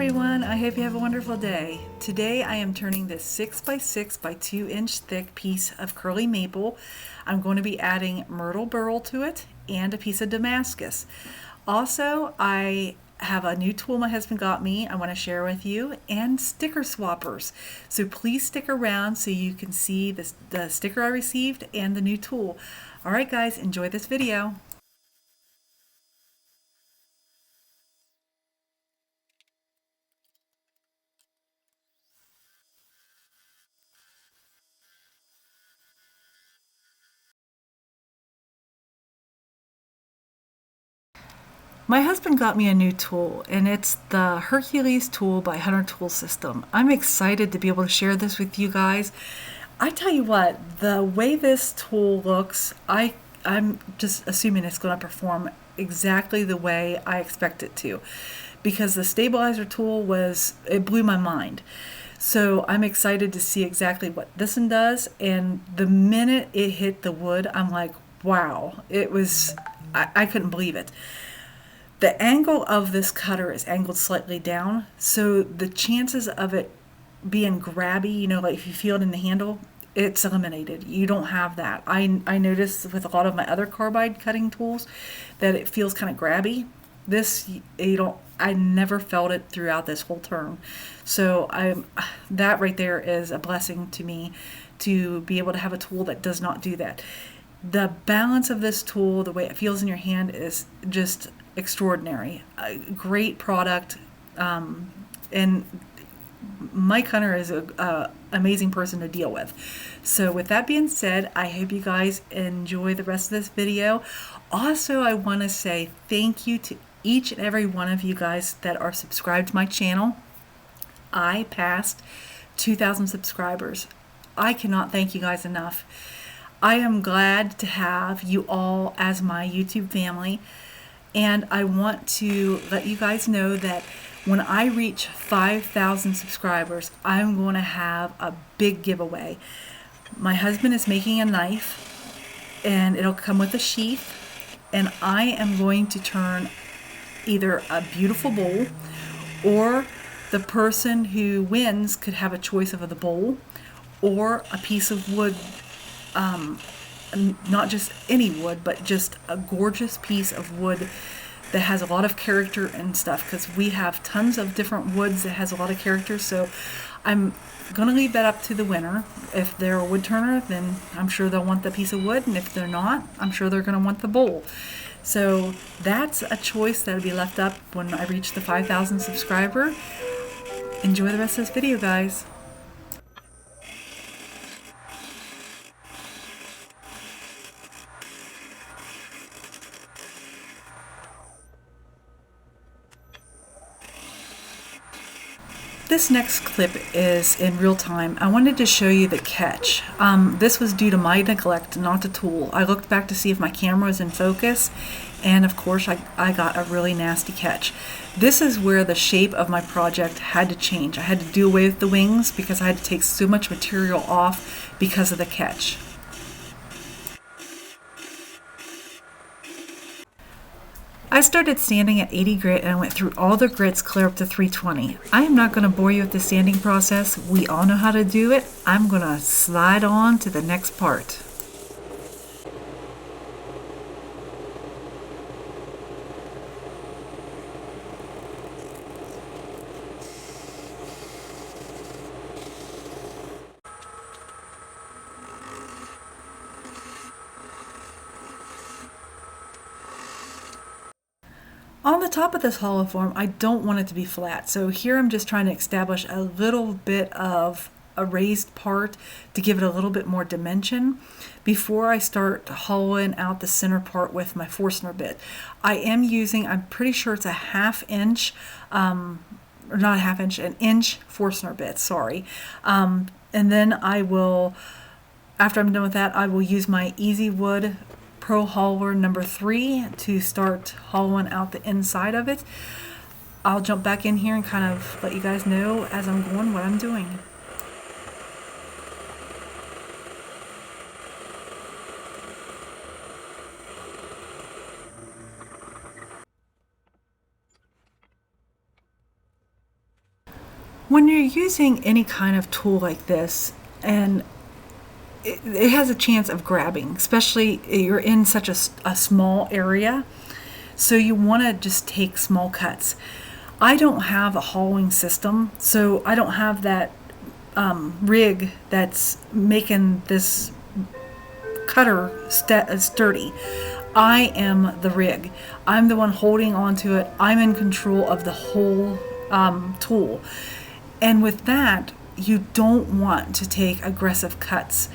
everyone, I hope you have a wonderful day. Today I am turning this 6x6 by 2 inch thick piece of curly maple. I'm going to be adding myrtle burl to it and a piece of Damascus. Also, I have a new tool my husband got me I want to share with you, and sticker swappers. So please stick around so you can see the sticker I received and the new tool. Alright guys, enjoy this video. My husband got me a new tool, and it's the Hercules tool by Hunter Tool System. I'm excited to be able to share this with you guys. I tell you what, the way this tool looks, I'm just assuming it's going to perform exactly the way I expect it to, because the stabilizer tool it blew my mind. So I'm excited to see exactly what this one does, and the minute it hit the wood, I'm like, wow, I couldn't believe it. The angle of this cutter is angled slightly down, so the chances of it being grabby, like if you feel it in the handle, it's eliminated. You don't have that. I noticed with a lot of my other carbide cutting tools that it feels kind of grabby. This, I never felt it throughout this whole turn. So that right there is a blessing to me, to be able to have a tool that does not do that. The balance of this tool, the way it feels in your hand, is just extraordinary. A great product, and Mike Hunter is a amazing person to deal with. So with that being said, I hope you guys enjoy the rest of this video. Also, I want to say thank you to each and every one of you guys that are subscribed to my channel. I passed 2,000 subscribers. I cannot thank you guys enough. I am glad to have you all as my YouTube family. And I want to let you guys know that when I reach 5,000 subscribers, I'm going to have a big giveaway. My husband is making a knife, and it'll come with a sheath, and I am going to turn either a beautiful bowl, or the person who wins could have a choice of the bowl or a piece of wood. Not just any wood, but just a gorgeous piece of wood that has a lot of character and stuff, because we have tons of different woods that has a lot of character. So I'm going to leave that up to the winner. If they're a wood turner, then I'm sure they'll want the piece of wood, and if they're not, I'm sure they're going to want the bowl. So that's a choice that'll be left up when I reach the 5,000 subscriber. Enjoy the rest of this video, guys. This next clip is in real time. I wanted to show you the catch. This was due to my neglect, not the tool. I looked back to see if my camera was in focus, and of course I got a really nasty catch. This is where the shape of my project had to change. I had to do away with the wings because I had to take so much material off because of the catch. I started sanding at 80 grit, and I went through all the grits clear up to 320. I am not going to bore you with the sanding process. We all know how to do it. I'm going to slide on to the next part. On the top of this hollow form, I don't want it to be flat, so here I'm just trying to establish a little bit of a raised part to give it a little bit more dimension before I start hollowing out the center part with my Forstner bit. I am using, I'm pretty sure it's a ½ inch, or not a ½ inch, an inch Forstner bit, sorry. And then I will, after I'm done with that, I will use my Easy Wood Pro Hollower number 3 to start hollowing out the inside of it. I'll jump back in here and kind of let you guys know as I'm going what I'm doing. When you're using any kind of tool like this, and it has a chance of grabbing, especially you're in such a small area, so you want to just take small cuts. I don't have a hollowing system, so I don't have that rig that's making this cutter sturdy. I am the rig. I'm the one holding onto it. I'm in control of the whole tool. And with that, you don't want to take aggressive cuts.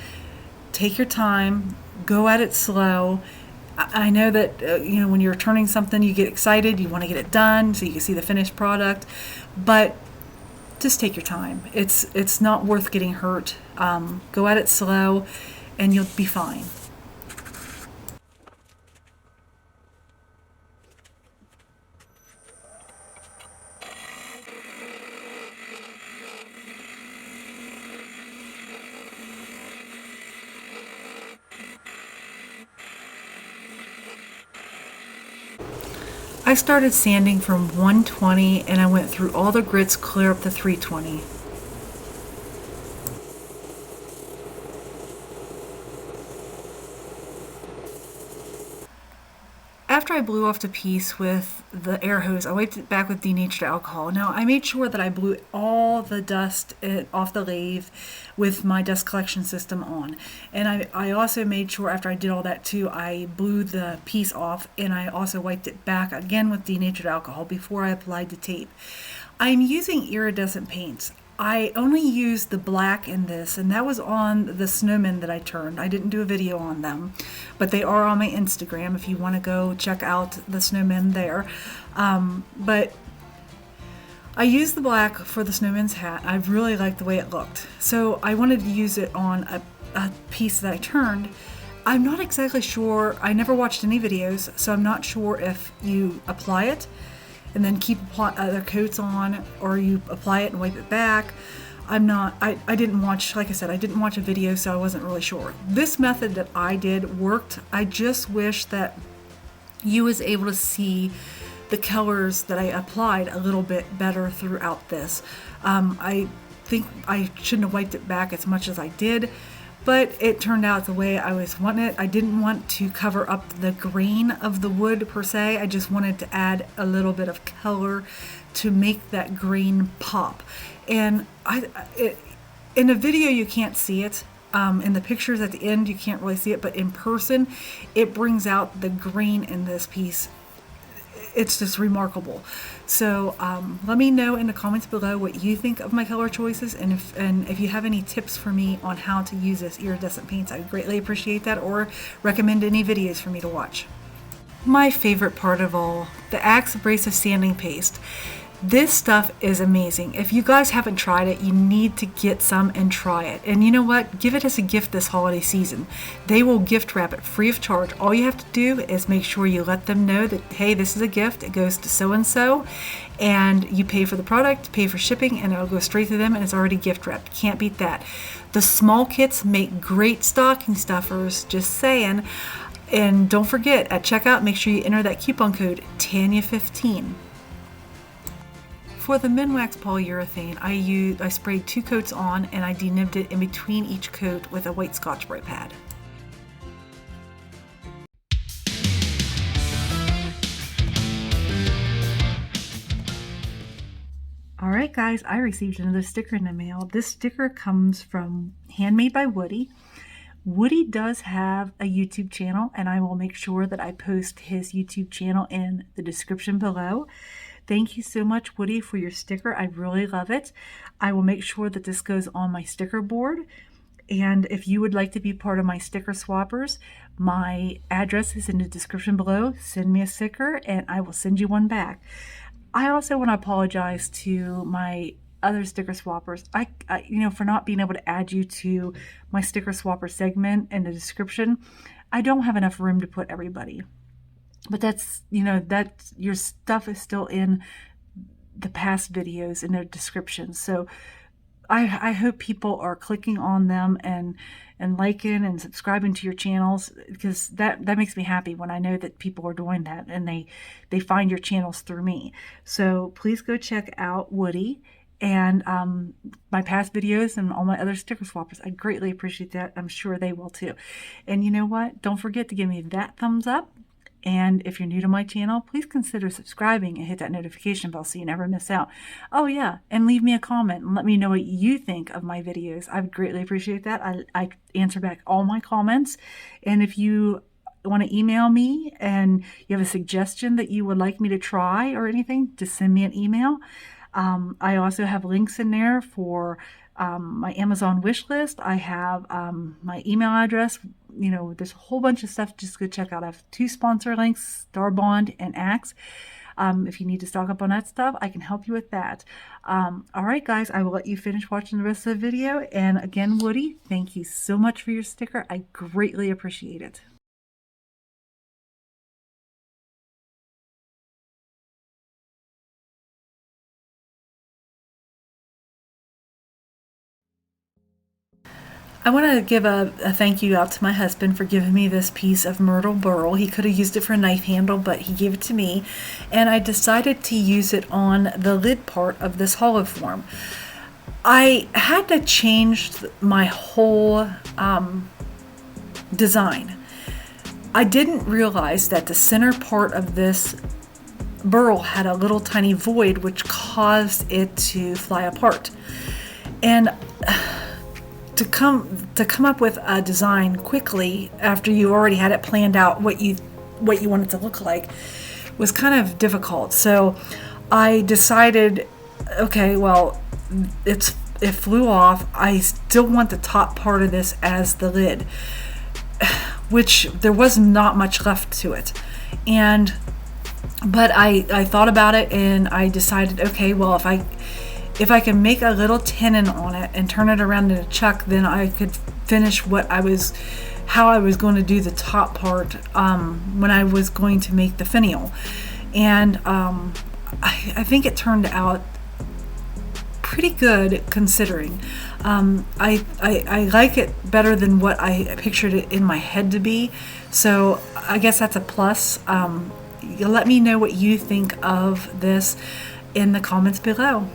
Take your time, go at it slow. I know that when you're turning something, you get excited, you want to get it done so you can see the finished product, but just take your time. It's not worth getting hurt. Go at it slow, and you'll be fine. I started sanding from 120 and I went through all the grits clear up to 320. After I blew off the piece with the air hose, I wiped it back with denatured alcohol. Now, I made sure that I blew all the dust off the lathe with my dust collection system on. And I also made sure after I did all that too, I blew the piece off, and I also wiped it back again with denatured alcohol before I applied the tape. I'm using iridescent paints. I only used the black in this, and that was on the snowmen that I turned. I didn't do a video on them, but they are on my Instagram if you want to go check out the snowmen there. But I used the black for the snowman's hat. I really liked the way it looked. So I wanted to use it on a piece that I turned. I'm not exactly sure. I never watched any videos, so I'm not sure if you apply it and then keep other coats on, or you apply it and wipe it back. I didn't watch, like I said, I didn't watch a video, so I wasn't really sure. This method that I did worked. I just wish that you was able to see the colors that I applied a little bit better throughout this. I think I shouldn't have wiped it back as much as I did, but it turned out the way I was wanting it. I didn't want to cover up the grain of the wood per se. I just wanted to add a little bit of color to make that grain pop. And in the video you can't see it. In the pictures at the end you can't really see it, but in person it brings out the grain in this piece. It's just remarkable. So let me know in the comments below what you think of my color choices, and if you have any tips for me on how to use this iridescent paints, I would greatly appreciate that, or recommend any videos for me to watch. My favorite part of all, the Axe Abrasive Sanding Paste. This stuff is amazing. If you guys haven't tried it, you need to get some and try it. And you know what? Give it as a gift this holiday season. They will gift wrap it free of charge. All you have to do is make sure you let them know that, hey, this is a gift. It goes to so-and-so. And you pay for the product, pay for shipping, and it'll go straight to them, and it's already gift wrapped. Can't beat that. The small kits make great stocking stuffers, just saying. And don't forget, at checkout, make sure you enter that coupon code TANYA15. For the Minwax polyurethane, I sprayed 2 coats on, and I denibbed it in between each coat with a white Scotch-Brite pad. Alright guys, I received another sticker in the mail. This sticker comes from Handmade by Woody. Woody does have a YouTube channel, and I will make sure that I post his YouTube channel in the description below. Thank you so much, Woody, for your sticker. I really love it. I will make sure that this goes on my sticker board. And if you would like to be part of my sticker swappers, my address is in the description below. Send me a sticker and I will send you one back. I also want to apologize to my other sticker swappers, for not being able to add you to my sticker swapper segment in the description. I don't have enough room to put everybody. But that's your stuff is still in the past videos in their description. So I hope people are clicking on them and liking and subscribing to your channels, because that makes me happy when I know that people are doing that and they find your channels through me. So please go check out Woody, and my past videos and all my other sticker swappers. I greatly appreciate that. I'm sure they will too. And you know what? Don't forget to give me that thumbs up. And if you're new to my channel, please consider subscribing and hit that notification bell so you never miss out. Oh yeah, and leave me a comment and let me know what you think of my videos. I would greatly appreciate that. I answer back all my comments. And if you want to email me and you have a suggestion that you would like me to try or anything, just send me an email. I also have links in there for my Amazon wish list. I have my email address. You know, there's a whole bunch of stuff just go check out. I have 2 sponsor links, Starbond and Axe. If you need to stock up on that stuff, I can help you with that. All right, guys, I will let you finish watching the rest of the video. And again, Woody, thank you so much for your sticker. I greatly appreciate it. I want to give a thank you out to my husband for giving me this piece of myrtle burl. He could have used it for a knife handle, but he gave it to me, and I decided to use it on the lid part of this hollow form. I had to change my whole design. I didn't realize that the center part of this burl had a little tiny void which caused it to fly apart. And to come up with a design quickly after you already had it planned out what you want it to look like was kind of difficult. So I decided, okay, well, it flew off. I still want the top part of this as the lid, which there was not much left to it. But I thought about it and I decided, okay, well, if I can make a little tenon on it and turn it around in a chuck, then I could finish how I was going to do the top part when I was going to make the finial. And I think it turned out pretty good considering. I like it better than what I pictured it in my head to be. So I guess that's a plus. You let me know what you think of this in the comments below.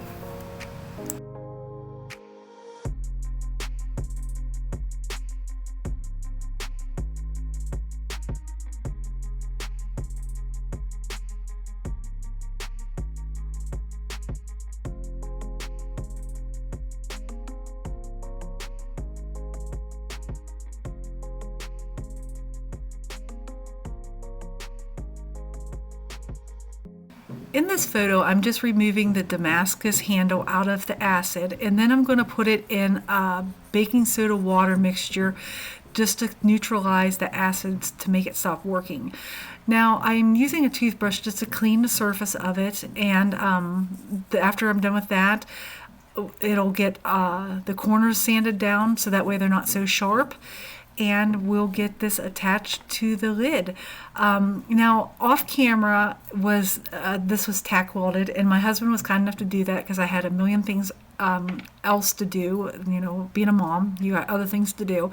In this photo, I'm just removing the Damascus handle out of the acid, and then I'm going to put it in a baking soda water mixture just to neutralize the acids to make it stop working. Now I'm using a toothbrush just to clean the surface of it, and after I'm done with that, it'll get the corners sanded down so that way they're not so sharp. And we'll get this attached to the lid. Now, off camera this was tack welded, and my husband was kind enough to do that because I had a million things else to do. You know, being a mom, you got other things to do.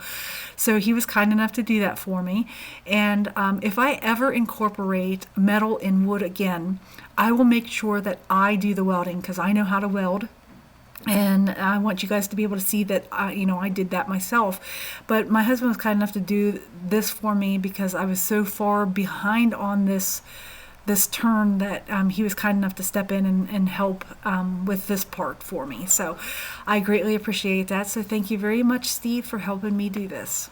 So he was kind enough to do that for me. And if I ever incorporate metal in wood again, I will make sure that I do the welding because I know how to weld. And I want you guys to be able to see that I did that myself. But my husband was kind enough to do this for me because I was so far behind on this turn that he was kind enough to step in and help with this part for me. So I greatly appreciate that. So thank you very much, Steve, for helping me do this.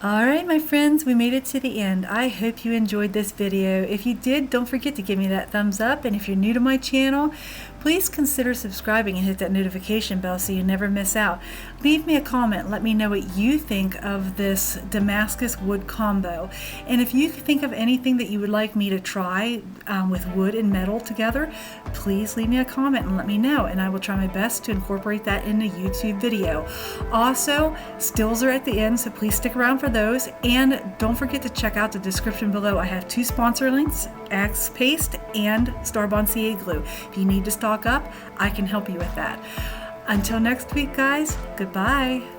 All right, my friends, we made it to the end. I hope you enjoyed this video. If you did, don't forget to give me that thumbs up. And if you're new to my channel, please consider subscribing and hit that notification bell so you never miss out. Leave me a comment. Let me know what you think of this Damascus wood combo. And if you think of anything that you would like me to try with wood and metal together, please leave me a comment and let me know. And I will try my best to incorporate that in a YouTube video. Also, stills are at the end, so please stick around for those. And don't forget to check out the description below. I have 2 sponsor links, Axe Paste and Starbond CA Glue. If you need to stock up, I can help you with that. Until next week, guys, goodbye.